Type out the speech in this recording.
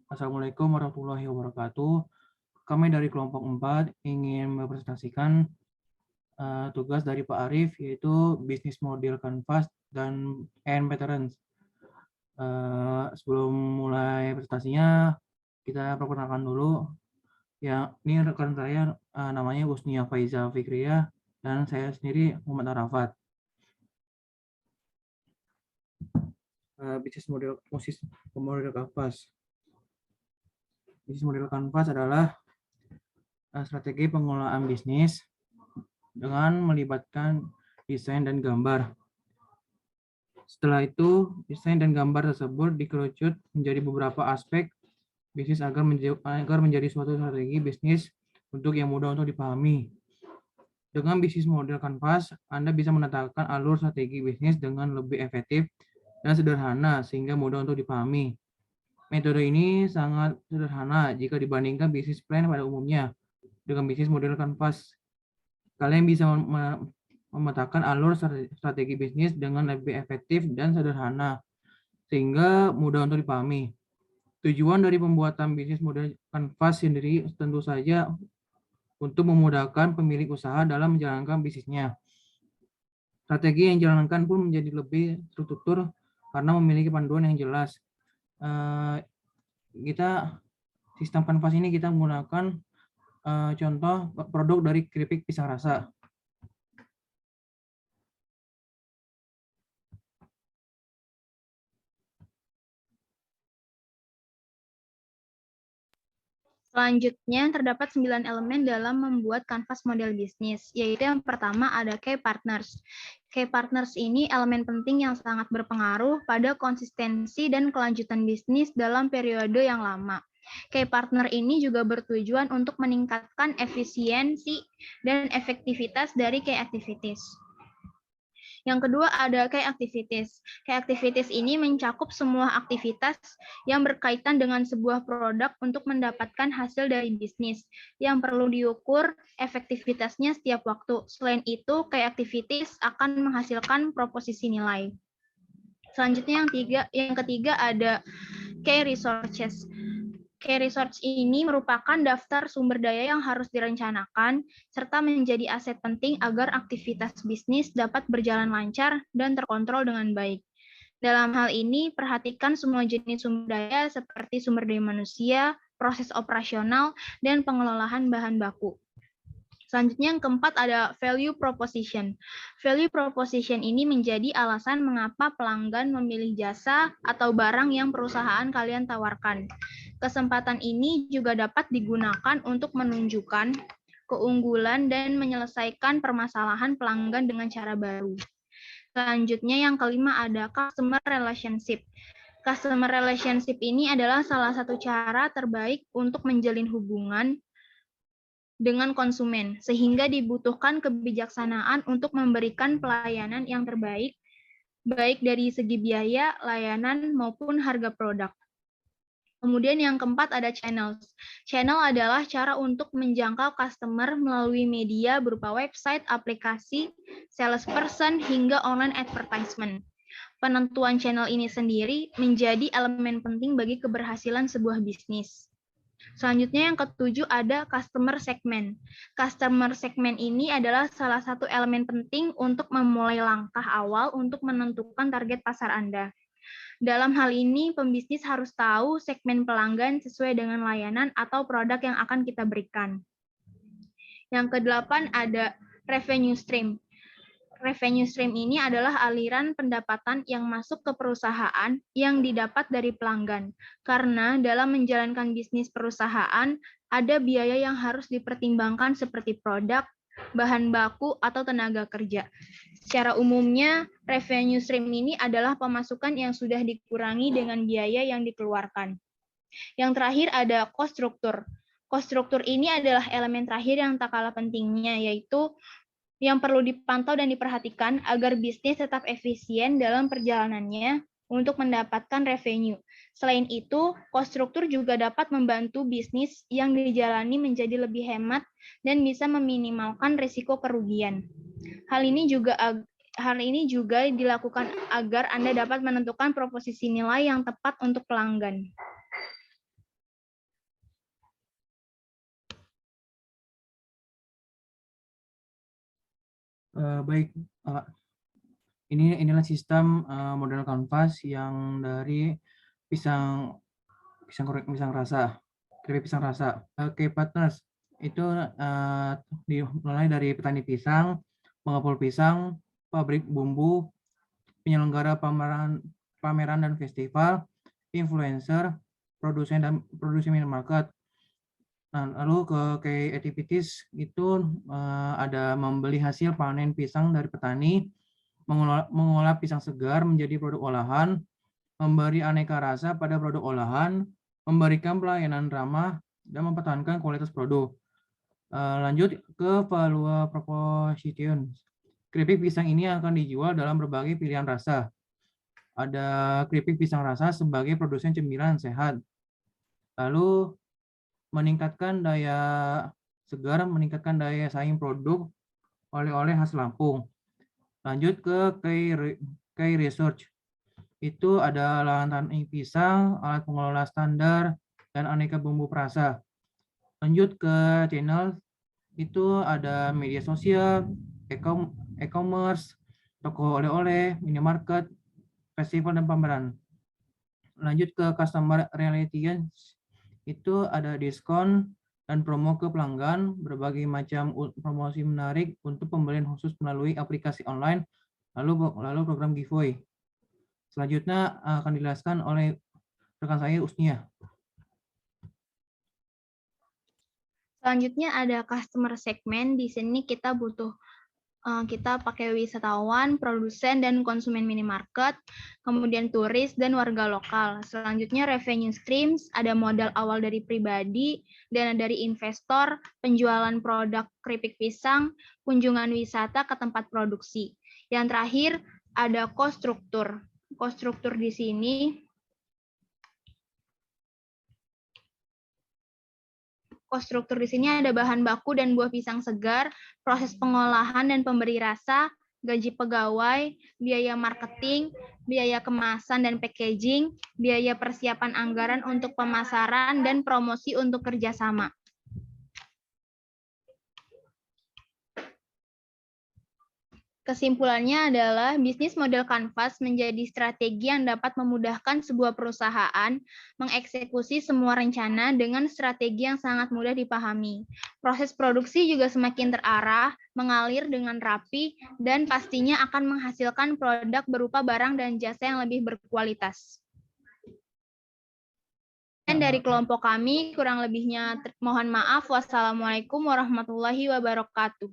Assalamualaikum warahmatullahi wabarakatuh. Kami dari kelompok 4 ingin mempresentasikan tugas dari Pak Arief, yaitu bisnis model Canvas dan Veterans. Sebelum mulai presentasinya, kita perkenalkan dulu. Ya, ini rekan saya namanya Husnia Faiza Fikriya dan saya sendiri Muhammad Arafat. Bisnis model Canvas. Bisnis model Canvas adalah strategi pengelolaan bisnis dengan melibatkan desain dan gambar. Setelah itu, desain dan gambar tersebut dikerucut menjadi beberapa aspek bisnis agar menjadi suatu strategi bisnis yang mudah untuk dipahami. Dengan bisnis model Canvas, Anda bisa menetapkan alur strategi bisnis dengan lebih efektif dan sederhana sehingga mudah untuk dipahami. Metode ini sangat sederhana jika dibandingkan bisnis plan pada umumnya. Dengan bisnis model Canvas, kalian bisa memetakan alur strategi bisnis dengan lebih efektif dan sederhana, sehingga mudah untuk dipahami. Tujuan dari pembuatan bisnis model Canvas sendiri tentu saja untuk memudahkan pemilik usaha dalam menjalankan bisnisnya. Strategi yang dijalankan pun menjadi lebih terstruktur karena memiliki panduan yang jelas. Sistem Canvas ini kita menggunakan contoh produk dari keripik pisang rasa. Selanjutnya, terdapat 9 elemen dalam membuat kanvas model bisnis, yaitu yang pertama ada key partners. Key partners ini elemen penting yang sangat berpengaruh pada konsistensi dan kelanjutan bisnis dalam periode yang lama. Key partner ini juga bertujuan untuk meningkatkan efisiensi dan efektivitas dari key activities. Yang kedua ada key activities. Key activities ini mencakup semua aktivitas yang berkaitan dengan sebuah produk untuk mendapatkan hasil dari bisnis yang perlu diukur efektivitasnya setiap waktu. Selain itu, key activities akan menghasilkan proposisi nilai. Selanjutnya yang ketiga ada key resources. Key resource ini merupakan daftar sumber daya yang harus direncanakan, serta menjadi aset penting agar aktivitas bisnis dapat berjalan lancar dan terkontrol dengan baik. Dalam hal ini, perhatikan semua jenis sumber daya seperti sumber daya manusia, proses operasional, dan pengelolaan bahan baku. Selanjutnya yang keempat ada value proposition. Value proposition ini menjadi alasan mengapa pelanggan memilih jasa atau barang yang perusahaan kalian tawarkan. Kesempatan ini juga dapat digunakan untuk menunjukkan keunggulan dan menyelesaikan permasalahan pelanggan dengan cara baru. Selanjutnya yang kelima ada customer relationship. Customer relationship ini adalah salah satu cara terbaik untuk menjalin hubungan dengan konsumen, sehingga dibutuhkan kebijaksanaan untuk memberikan pelayanan yang terbaik, baik dari segi biaya, layanan, maupun harga produk. Kemudian yang keempat ada channels. Channel adalah cara untuk menjangkau customer melalui media berupa website, aplikasi, salesperson, hingga online advertisement. Penentuan channel ini sendiri menjadi elemen penting bagi keberhasilan sebuah bisnis. Selanjutnya yang ketujuh ada customer segment. Customer segment ini adalah salah satu elemen penting untuk memulai langkah awal untuk menentukan target pasar Anda. Dalam hal ini, pembisnis harus tahu segmen pelanggan sesuai dengan layanan atau produk yang akan kita berikan. Yang kedelapan ada revenue stream. Revenue stream ini adalah aliran pendapatan yang masuk ke perusahaan yang didapat dari pelanggan. Karena dalam menjalankan bisnis perusahaan, ada biaya yang harus dipertimbangkan seperti produk, bahan baku, atau tenaga kerja. Secara umumnya, revenue stream ini adalah pemasukan yang sudah dikurangi dengan biaya yang dikeluarkan. Yang terakhir ada cost structure. Cost structure ini adalah elemen terakhir yang tak kalah pentingnya, yaitu yang perlu dipantau dan diperhatikan agar bisnis tetap efisien dalam perjalanannya untuk mendapatkan revenue. Selain itu, cost structure juga dapat membantu bisnis yang dijalani menjadi lebih hemat dan bisa meminimalkan risiko kerugian. Hal ini juga dilakukan agar Anda dapat menentukan proposisi nilai yang tepat untuk pelanggan. Baik, inilah sistem model kanvas yang dari pisang rasa, keripik pisang rasa. Key partners itu dimulai dari petani pisang, pengepul pisang, pabrik bumbu, penyelenggara pameran dan festival, influencer, produsen minimarket. Nah, lalu ke key activities itu ada membeli hasil panen pisang dari petani, mengolah pisang segar menjadi produk olahan, memberi aneka rasa pada produk olahan, memberikan pelayanan ramah, dan mempertahankan kualitas produk. Lanjut ke value proposition. Keripik pisang ini akan dijual dalam berbagai pilihan rasa. Ada keripik pisang rasa sebagai produsen cemilan sehat. Lalu meningkatkan daya segar, meningkatkan daya saing produk oleh-oleh khas Lampung. Lanjut ke key research. Itu ada lahan tanam pisang, alat pengelola standar, dan aneka bumbu perasa. Lanjut ke channel, itu ada media sosial, e-commerce, toko oleh-oleh, minimarket, festival, dan pameran. Lanjut ke customer relations, itu ada diskon dan promo ke pelanggan, berbagai macam promosi menarik untuk pembelian khusus melalui aplikasi online, lalu program giveaway. Selanjutnya akan dijelaskan oleh rekan saya Usnia. Selanjutnya ada customer segment. Di sini kita pakai wisatawan, produsen, dan konsumen minimarket, kemudian turis, dan warga lokal. Selanjutnya revenue streams, ada modal awal dari pribadi, dana dari investor, penjualan produk keripik pisang, kunjungan wisata ke tempat produksi. Yang terakhir ada cost struktur. Cost struktur di sini ada bahan baku dan buah pisang segar, proses pengolahan dan pemberi rasa, gaji pegawai, biaya marketing, biaya kemasan dan packaging, biaya persiapan anggaran untuk pemasaran, dan promosi untuk kerjasama. Kesimpulannya adalah bisnis model kanvas menjadi strategi yang dapat memudahkan sebuah perusahaan mengeksekusi semua rencana dengan strategi yang sangat mudah dipahami. Proses produksi juga semakin terarah, mengalir dengan rapi, dan pastinya akan menghasilkan produk berupa barang dan jasa yang lebih berkualitas. Dan dari kelompok kami, kurang lebihnya mohon maaf. Wassalamualaikum warahmatullahi wabarakatuh.